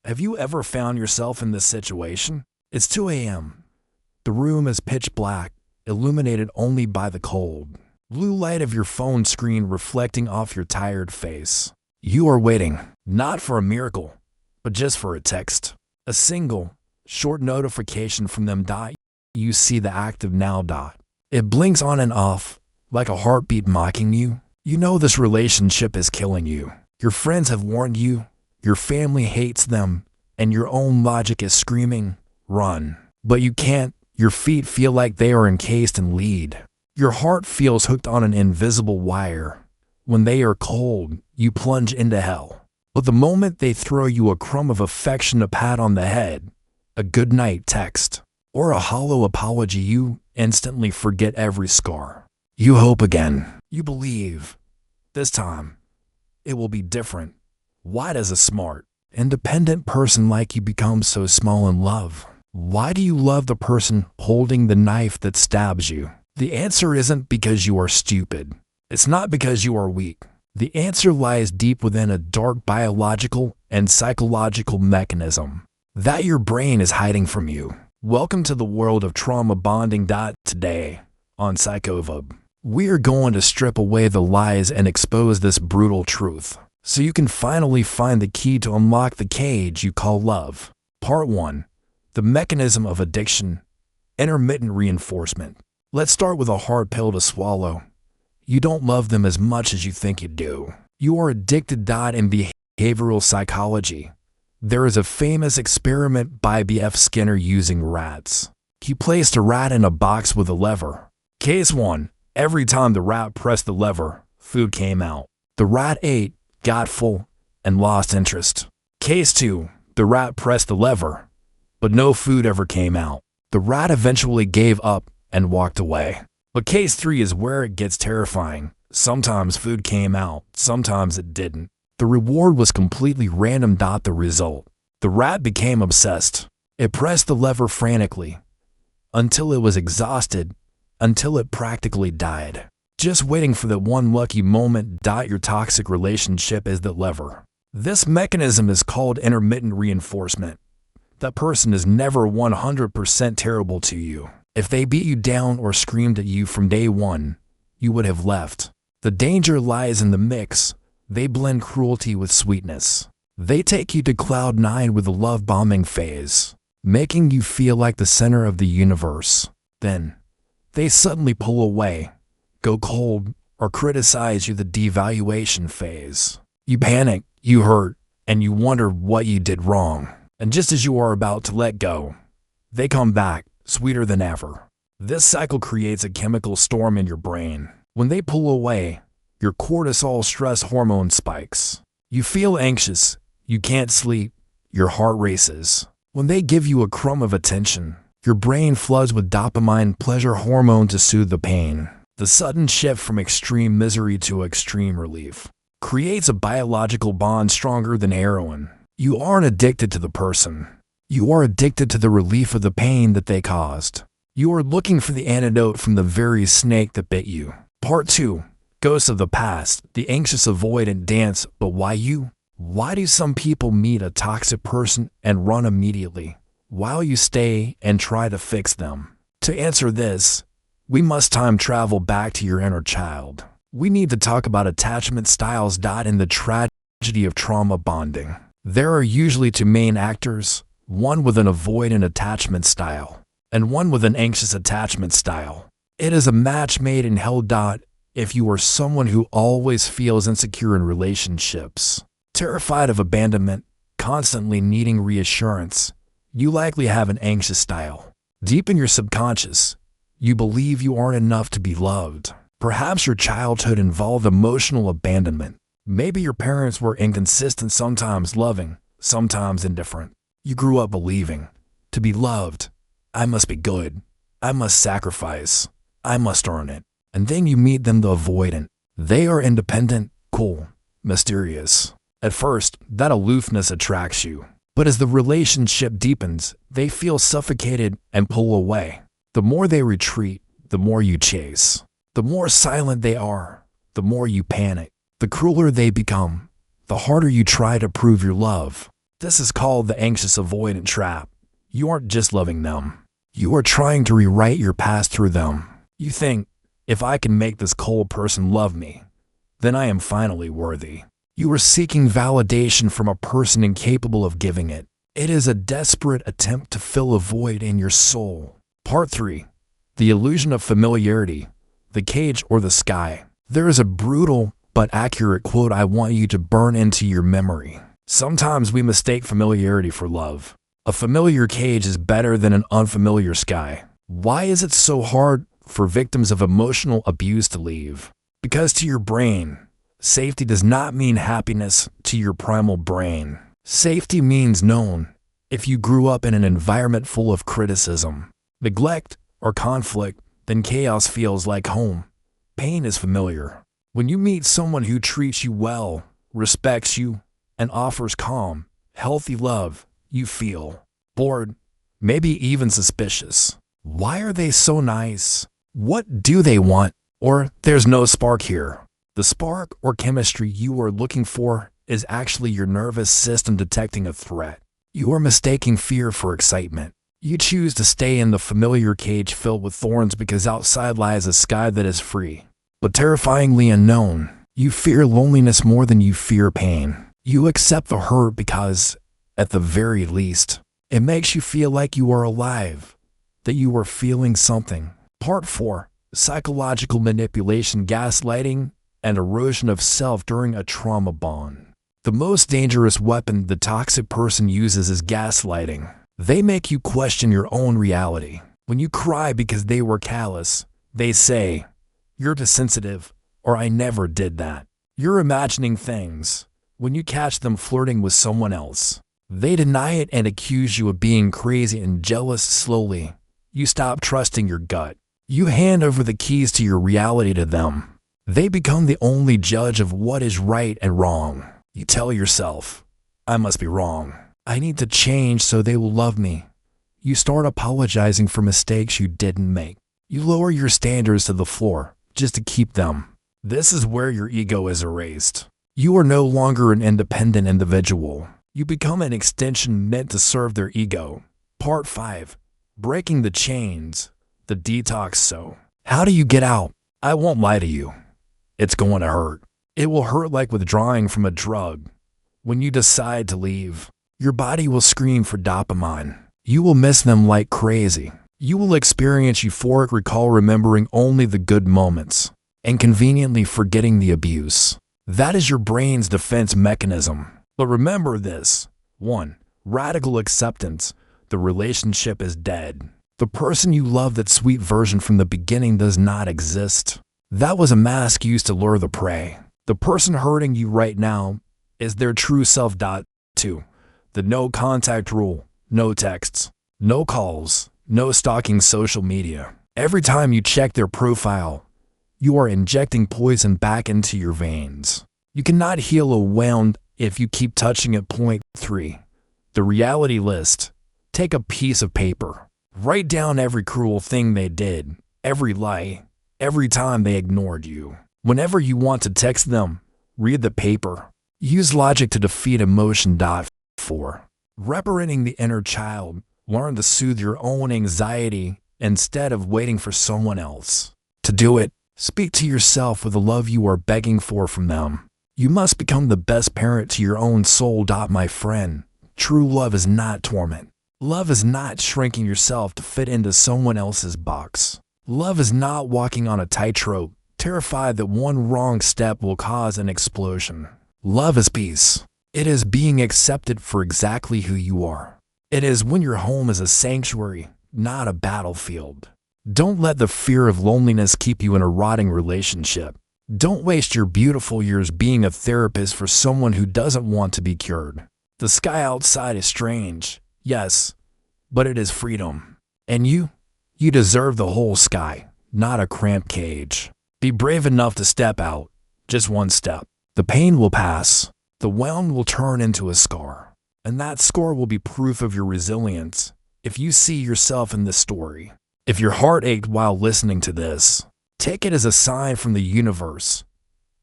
Have you ever found yourself in this situation? It's 2 a.m. The room is pitch black, illuminated only by the cold blue light of your phone screen reflecting off your tired face. You are waiting, not for a miracle, but just for a text. A single, short notification from them. You see the active now. It blinks on and off, like a heartbeat mocking you. You know this relationship is killing you. Your friends have warned you, your family hates them, and your own logic is screaming, run. But you can't. Your feet feel like they are encased in lead. Your heart feels hooked on an invisible wire. When they are cold, you plunge into hell. But the moment they throw you a crumb of affection, a pat on the head, a goodnight text, or a hollow apology, you instantly forget every scar. You hope again. You believe. This time, it will be different. Why does a smart, independent person like you become so small in love? Why do you love the person holding the knife that stabs you? The answer isn't because you are stupid. It's not because you are weak. The answer lies deep within a dark biological and psychological mechanism that your brain is hiding from you. Welcome to the world of trauma bonding. Today, on Psychovive, we are going to strip away the lies and expose this brutal truth, so you can finally find the key to unlock the cage you call love. Part 1. The mechanism of addiction. Intermittent reinforcement. Let's start with a hard pill to swallow. You don't love them as much as you think you do. You are addicted. In behavioral psychology, there is a famous experiment by B.F. Skinner using rats. He placed a rat in a box with a lever. Case 1. Every time the rat pressed the lever, food came out. The rat ate, got full, and lost interest. Case 2. The rat pressed the lever, but no food ever came out. The rat eventually gave up and walked away. But case 3 is where it gets terrifying. Sometimes food came out, sometimes it didn't. The reward was completely random. The result: the rat became obsessed. It pressed the lever frantically, until it was exhausted, until it practically died, just waiting for that one lucky moment. Your toxic relationship is the lever. This mechanism is called intermittent reinforcement. That person is never 100% terrible to you. If they beat you down or screamed at you from day one, you would have left. The danger lies in the mix. They blend cruelty with sweetness. They take you to cloud 9 with the love bombing phase, making you feel like the center of the universe. Then, they suddenly pull away, go cold, or criticize you. The devaluation phase. You panic, you hurt, and you wonder what you did wrong. And just as you are about to let go, they come back, sweeter than ever. This cycle creates a chemical storm in your brain. When they pull away, your cortisol stress hormone spikes. You feel anxious, you can't sleep, your heart races. When they give you a crumb of attention, your brain floods with dopamine, pleasure hormone, to soothe the pain. The sudden shift from extreme misery to extreme relief creates a biological bond stronger than heroin. You aren't addicted to the person. You are addicted to the relief of the pain that they caused. You are looking for the antidote from the very snake that bit you. Part 2. Ghosts of the past. The anxious-avoidant dance. But why you? Why do some people meet a toxic person and run immediately, while you stay and try to fix them? To answer this, we must time travel back to your inner child. We need to talk about attachment styles. In the tragedy of trauma bonding, there are usually two main actors, one with an avoidant attachment style, and one with an anxious attachment style. It is a match made in hell. If you are someone who always feels insecure in relationships, terrified of abandonment, constantly needing reassurance, you likely have an anxious style. Deep in your subconscious, you believe you aren't enough to be loved. Perhaps your childhood involved emotional abandonment. Maybe your parents were inconsistent, sometimes loving, sometimes indifferent. You grew up believing, to be loved, I must be good, I must sacrifice, I must earn it. And then you meet them, the avoidant. They are independent, cool, mysterious. At first, that aloofness attracts you. But as the relationship deepens, they feel suffocated and pull away. The more they retreat, the more you chase. The more silent they are, the more you panic. The crueler they become, the harder you try to prove your love. This is called the anxious-avoidant trap. You aren't just loving them. You are trying to rewrite your past through them. You think, if I can make this cold person love me, then I am finally worthy. You are seeking validation from a person incapable of giving it. It is a desperate attempt to fill a void in your soul. Part 3. The illusion of familiarity, the cage or the sky. There is a brutal but accurate quote I want you to burn into your memory. Sometimes we mistake familiarity for love. A familiar cage is better than an unfamiliar sky. Why is it so hard for victims of emotional abuse to leave? Because to your brain, safety does not mean happiness to your primal brain. Safety means known. If you grew up in an environment full of criticism, neglect, or conflict, then chaos feels like home. Pain is familiar. When you meet someone who treats you well, respects you, and offers calm, healthy love, you feel bored, maybe even suspicious. Why are they so nice? What do they want? Or there's no spark here. The spark or chemistry you are looking for is actually your nervous system detecting a threat. You are mistaking fear for excitement. You choose to stay in the familiar cage filled with thorns because outside lies a sky that is free, but terrifyingly unknown. You fear loneliness more than you fear pain. You accept the hurt because, at the very least, it makes you feel like you are alive, that you are feeling something. Part 4. Psychological manipulation, gaslighting, and erosion of self during a trauma bond. The most dangerous weapon the toxic person uses is gaslighting. They make you question your own reality. When you cry because they were callous, they say, "You're too sensitive," or "I never did that." You're imagining things. When you catch them flirting with someone else, they deny it and accuse you of being crazy and jealous. Slowly, you stop trusting your gut. You hand over the keys to your reality to them. They become the only judge of what is right and wrong. You tell yourself, "I must be wrong. I need to change so they will love me." You start apologizing for mistakes you didn't make. You lower your standards to the floor just to keep them. This is where your ego is erased. You are no longer an independent individual. You become an extension meant to serve their ego. Part 5. Breaking the chains, the detox. So, how do you get out? I won't lie to you. It's going to hurt. It will hurt like withdrawing from a drug. When you decide to leave, your body will scream for dopamine. You will miss them like crazy. You will experience euphoric recall, remembering only the good moments and conveniently forgetting the abuse. That is your brain's defense mechanism. But remember this. 1. Radical acceptance. The relationship is dead. The person you love, that sweet version from the beginning, does not exist. That was a mask used to lure the prey. The person hurting you right now is their true self. 2. The no contact rule. No texts, no calls, no stalking social media. Every time you check their profile, you are injecting poison back into your veins. You cannot heal a wound if you keep touching it. Point 3. The reality list. Take a piece of paper. Write down every cruel thing they did, every lie, every time they ignored you. Whenever you want to text them, read the paper. Use logic to defeat emotion. 4. Reparenting the inner child. Learn to soothe your own anxiety instead of waiting for someone else. To do it, speak to yourself with the love you are begging for from them. You must become the best parent to your own soul. My friend, true love is not torment. Love is not shrinking yourself to fit into someone else's box. Love is not walking on a tightrope, terrified that one wrong step will cause an explosion. Love is peace. It is being accepted for exactly who you are. It is when your home is a sanctuary, not a battlefield. Don't let the fear of loneliness keep you in a rotting relationship. Don't waste your beautiful years being a therapist for someone who doesn't want to be cured. The sky outside is strange, yes, but it is freedom. And you deserve the whole sky, not a cramped cage. Be brave enough to step out, just one step. The pain will pass. The wound will turn into a scar, and that scar will be proof of your resilience if you see yourself in this story. If your heart ached while listening to this, take it as a sign from the universe.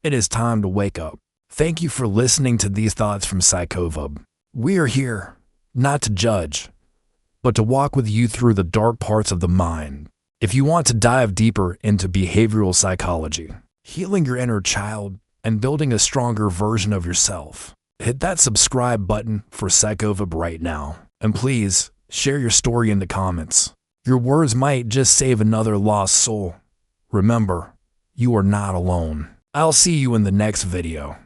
It is time to wake up. Thank you for listening to these thoughts from Psychovive. We are here, not to judge, but to walk with you through the dark parts of the mind. If you want to dive deeper into behavioral psychology, healing your inner child, and building a stronger version of yourself, hit that subscribe button for Psychovive right now. And please, share your story in the comments. Your words might just save another lost soul. Remember, you are not alone. I'll see you in the next video.